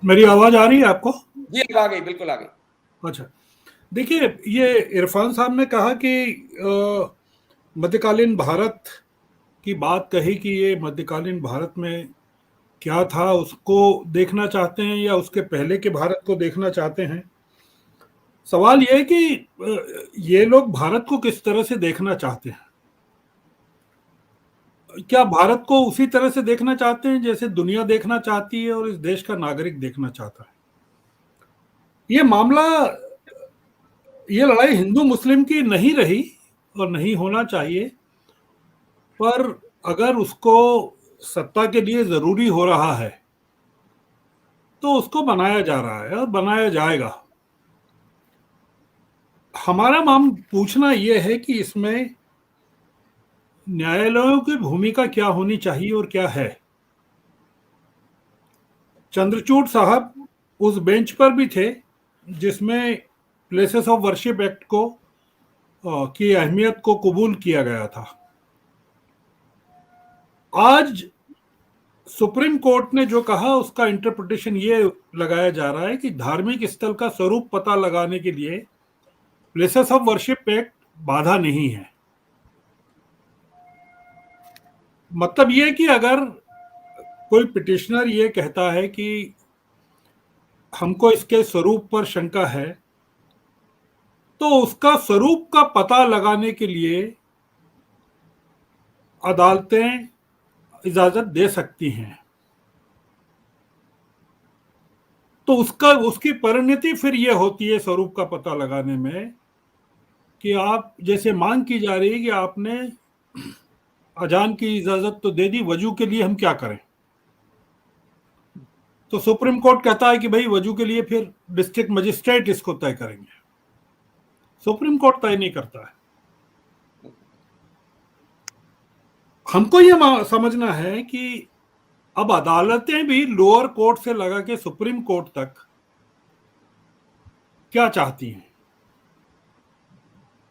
मेरी आवाज आ रही है आपको? जी अब आ गई, बिल्कुल आ गई। अच्छा, देखिए, ये इरफान साहब ने कहा कि मध्यकालीन भारत की बात कही कि ये मध्यकालीन भारत में क्या था उसको देखना चाहते हैं या उसके पहले के भारत को देखना चाहते हैं। सवाल ये है कि ये लोग भारत को किस तरह से देखना चाहते हैं। क्या भारत को उसी तरह से देखना चाहते हैं जैसे दुनिया देखना चाहती है और इस देश का नागरिक देखना चाहता है। ये मामला, ये लड़ाई हिंदू मुस्लिम की नहीं रही और नहीं होना चाहिए, पर अगर उसको सत्ता के लिए जरूरी हो रहा है तो उसको बनाया जा रहा है और बनाया जाएगा। हमारा माम पूछना यह है कि इसमें न्यायालयों की भूमिका क्या होनी चाहिए और क्या है। चंद्रचूड़ साहब उस बेंच पर भी थे जिसमें प्लेसेस ऑफ वर्शिप एक्ट को की अहमियत को कबूल किया गया था। आज सुप्रीम कोर्ट ने जो कहा उसका इंटरप्रिटेशन ये लगाया जा रहा है कि धार्मिक स्थल का स्वरूप पता लगाने के लिए प्लेसेस ऑफ वर्शिप एक्ट बाधा नहीं है। मतलब ये कि अगर कोई पिटिशनर ये कहता है कि हमको इसके स्वरूप पर शंका है, तो उसका स्वरूप का पता लगाने के लिए अदालतें इजाजत दे सकती हैं। तो उसका उसकी परिणति फिर ये होती है स्वरूप का पता लगाने में कि आप जैसे मांग की जा रही है कि आपने अजान की इजाजत तो दे दी, वजू के लिए हम क्या करें। तो सुप्रीम कोर्ट कहता है कि भाई वजू के लिए फिर डिस्ट्रिक्ट मजिस्ट्रेट इसको तय करेंगे, सुप्रीम कोर्ट तय नहीं करता है। हमको ये समझना है कि अब अदालतें भी लोअर कोर्ट से लगा के सुप्रीम कोर्ट तक क्या चाहती हैं।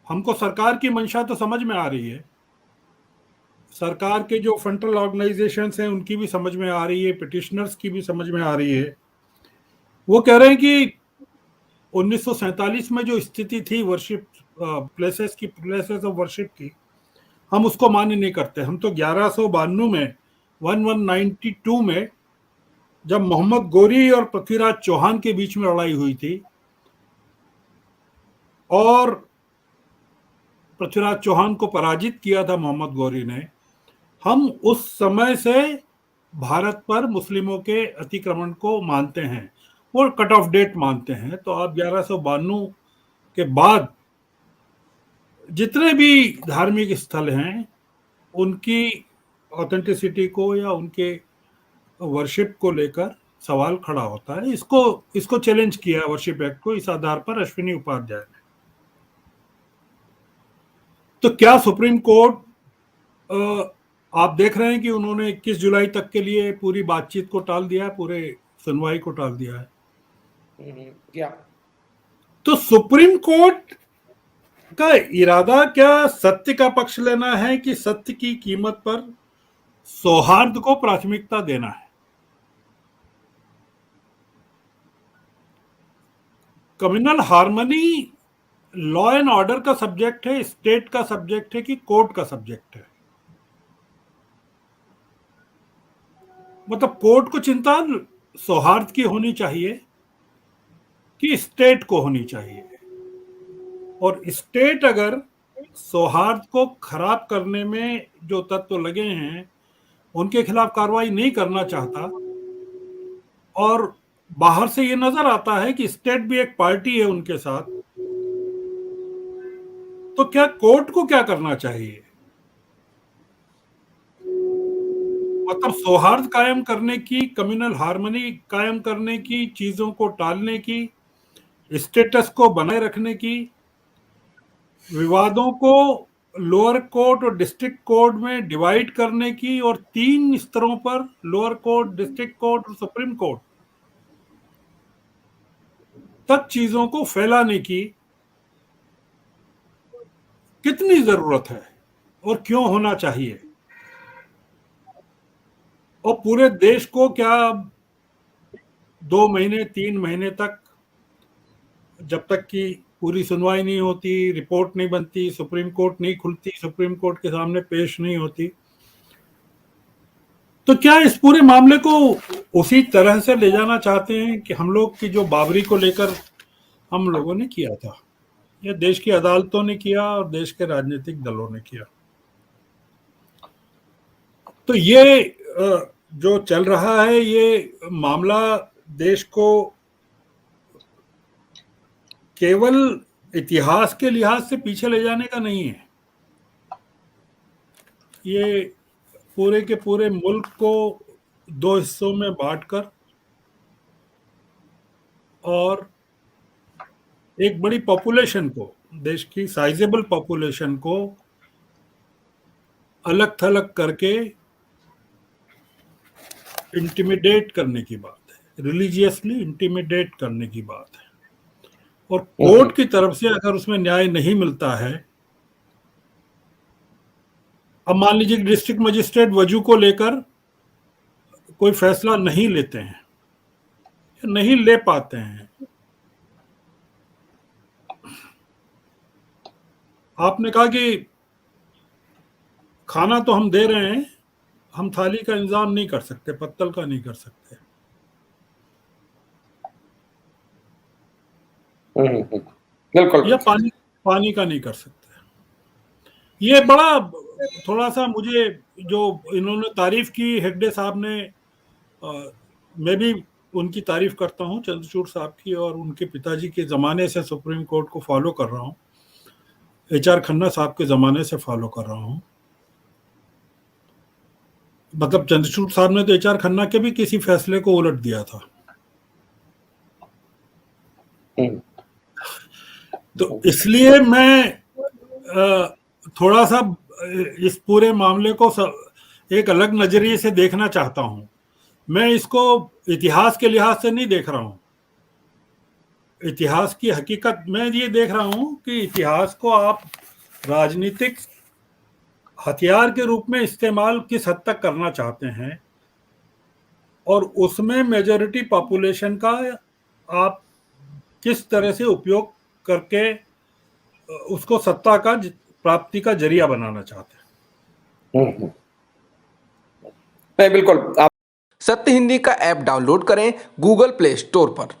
हमको सरकार की मंशा तो समझ में आ रही है, सरकार के जो फ्रंटल ऑर्गेनाइजेशंस हैं उनकी भी समझ में आ रही है, पिटिशनर्स की भी समझ में आ रही है। वो कह रहे हैं कि 1947 में जो स्थिति थी वर्शिप प्लेसेस की, प्लेसेस ऑफ वर्शिप की, हम उसको मान्य नहीं करते। हम तो 1192 में 1192 में जब मोहम्मद गोरी और पृथ्वीराज चौहान के बीच में लड़ाई हुई थी और पृथ्वीराज चौहान को पराजित किया था मोहम्मद गौरी ने, हम उस समय से भारत पर मुस्लिमों के अतिक्रमण को मानते हैं, वो कट ऑफ डेट मानते हैं। तो आप 1192 के बाद जितने भी धार्मिक स्थल हैं उनकी ऑथेंटिसिटी को या उनके वर्शिप को लेकर सवाल खड़ा होता है। इसको इसको चैलेंज किया वर्शिप एक्ट को इस आधार पर अश्विनी उपाध्याय ने। तो क्या सुप्रीम कोर्ट, आप देख रहे हैं कि उन्होंने 21 जुलाई तक के लिए पूरी बातचीत को टाल दिया है, पूरे सुनवाई को टाल दिया है। क्या तो सुप्रीम कोर्ट का इरादा क्या सत्य का पक्ष लेना है कि सत्य की कीमत पर सौहार्द को प्राथमिकता देना है। Communal harmony law and order का सब्जेक्ट है, स्टेट का सब्जेक्ट है कि कोर्ट का सब्जेक्ट है। मतलब कोर्ट को चिंता सौहार्द की होनी चाहिए कि स्टेट को होनी चाहिए, और स्टेट अगर सौहार्द को खराब करने में जो तत्व लगे हैं उनके खिलाफ कार्रवाई नहीं करना चाहता, और बाहर से ये नजर आता है कि स्टेट भी एक पार्टी है उनके साथ, तो क्या कोर्ट को क्या करना चाहिए। मतलब सौहार्द कायम करने की, कम्युनल हार्मनी कायम करने की, चीजों को टालने की, स्टेटस को बनाए रखने की, विवादों को लोअर कोर्ट और डिस्ट्रिक्ट कोर्ट में डिवाइड करने की, और 3 स्तरों पर लोअर कोर्ट, डिस्ट्रिक्ट कोर्ट और सुप्रीम कोर्ट तक चीजों को फैलाने की कितनी जरूरत है और क्यों होना चाहिए। और पूरे देश को क्या 2 महीने 3 महीने तक, जब तक कि पूरी सुनवाई नहीं होती, रिपोर्ट नहीं बनती, सुप्रीम कोर्ट नहीं खुलती, सुप्रीम कोर्ट के सामने पेश नहीं होती, तो क्या इस पूरे मामले को उसी तरह से ले जाना चाहते हैं कि हम लोग की जो बाबरी को लेकर हम लोगों ने किया था, यह देश की अदालतों ने किया और देश के राजनीतिक दलों ने किया। तो ये जो चल रहा है, ये मामला देश को केवल इतिहास के लिहाज से पीछे ले जाने का नहीं है, ये पूरे के पूरे मुल्क को 2 हिस्सों में बांटकर और एक बड़ी पॉपुलेशन को, देश की साइजेबल पॉपुलेशन को अलग थलग करके इंटिमिडेट करने की बात है, रिलीजियसली इंटिमिडेट करने की बात है। और कोर्ट की तरफ से अगर उसमें न्याय नहीं मिलता है, अब मान लीजिए डिस्ट्रिक्ट मजिस्ट्रेट वजू को लेकर कोई फैसला नहीं लेते हैं, नहीं ले पाते हैं, आपने कहा कि खाना तो हम दे रहे हैं, हम थाली का इंतजाम नहीं कर सकते, पत्तल का नहीं कर सकते। बिल्कुल। या पानी का नहीं कर सकते। ये बड़ा थोड़ा सा मुझे जो इन्होंने तारीफ की हेगड़े साहब ने, मैं भी उनकी तारीफ करता हूँ चंद्रचूड़ साहब की, और उनके पिताजी के ज़माने से सुप्रीम कोर्ट को फॉलो कर रहा हूँ, HR खन्ना साहब के ज़माने से फॉलो कर रहा हूँ। मतलब चंद्रचूड़ साहब ने तो HR खन्ना के भी किसी फैसले को उलट दिया था। तो इसलिए मैं थोड़ा सा इस पूरे मामले को एक अलग नजरिए से देखना चाहता हूं। मैं इसको इतिहास के लिहाज से नहीं देख रहा हूं। इतिहास की हकीकत मैं ये देख रहा हूं कि इतिहास को आप राजनीतिक हथियार के रूप में इस्तेमाल किस हद तक करना चाहते हैं, और उसमें मेजॉरिटी पॉपुलेशन का आप किस तरह से उपयोग करके उसको सत्ता का प्राप्ति का जरिया बनाना चाहते हैं। नहीं, बिल्कुल। सत्य हिंदी का ऐप डाउनलोड करें गूगल प्ले स्टोर पर।